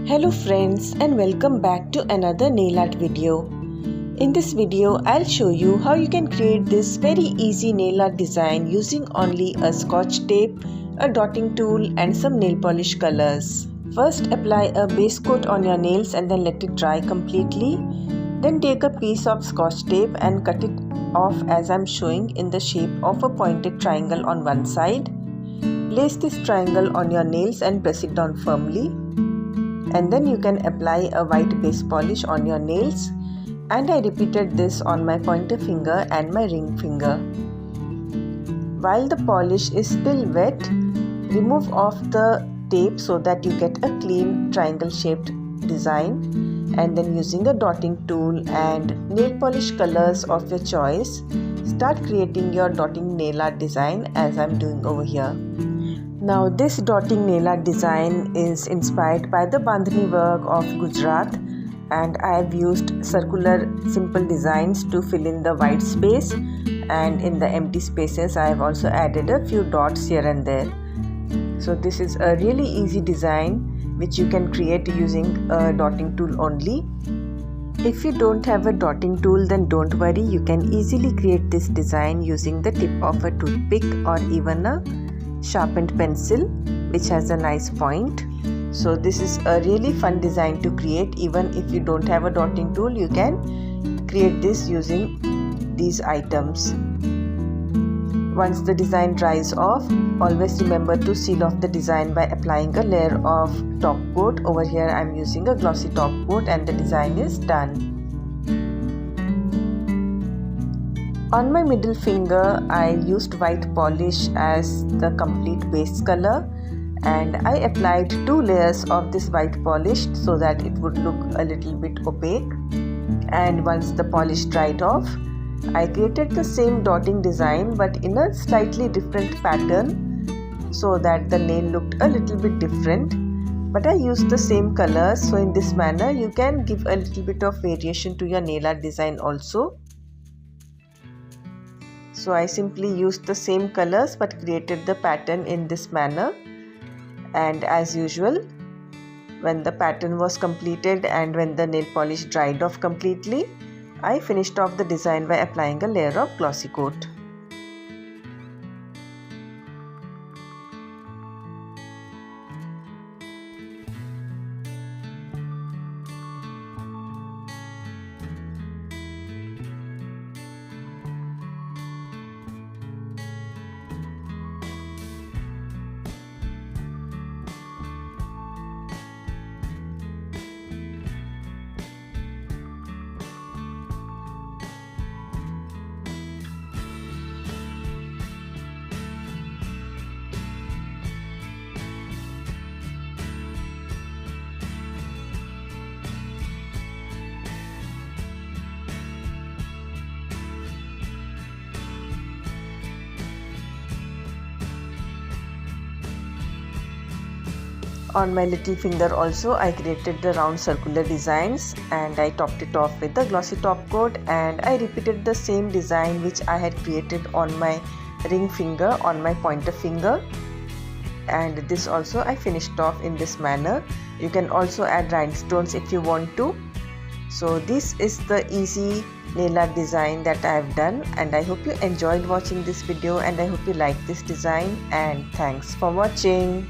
Hello friends, and welcome back to another nail art video. In this video, I'll show you how you can create this very easy nail art design using only a Scotch tape, a dotting tool and some nail polish colors. First, apply a base coat on your nails and then let it dry completely. Then take a piece of Scotch tape and cut it off as I'm showing in the shape of a pointed triangle on one side. Place this triangle on your nails and press it down firmly. And then you can apply a white base polish on your nails, and I repeated this on my pointer finger and my ring finger. While the polish is still wet, remove off the tape so that you get a clean triangle shaped design, and then using a dotting tool and nail polish colors of your choice, start creating your dotting nail art design as I'm doing over here. Now this dotting nail art design is inspired by the bandhani work of Gujarat, and I have used circular simple designs to fill in the white space, and in the empty spaces I have also added a few dots here and there. So this is a really easy design which you can create using a dotting tool only. If you don't have a dotting tool, then don't worry, you can easily create this design using the tip of a toothpick or even a sharpened pencil which has a nice point. So this is a really fun design to create. Even if you don't have a dotting tool, you can create this using these items. Once the design dries off, always remember to seal off the design by applying a layer of top coat. Over here I am using a glossy top coat and the design is done. On my middle finger, I used white polish as the complete base color, and I applied 2 layers of this white polish so that it would look a little bit opaque. And once the polish dried off, I created the same dotting design but in a slightly different pattern so that the nail looked a little bit different. But I used the same colors, so in this manner you can give a little bit of variation to your nail art design also. So I simply used the same colors but created the pattern in this manner. And as usual, when the pattern was completed and when the nail polish dried off completely, I finished off the design by applying a layer of glossy coat. On my little finger also I created the round circular designs, and I topped it off with the glossy top coat, and I repeated the same design which I had created on my ring finger on my pointer finger, and this also I finished off in this manner. You can also add rhinestones if you want to. So this is the easy nail art design that I have done, and I hope you enjoyed watching this video, and I hope you like this design, and thanks for watching.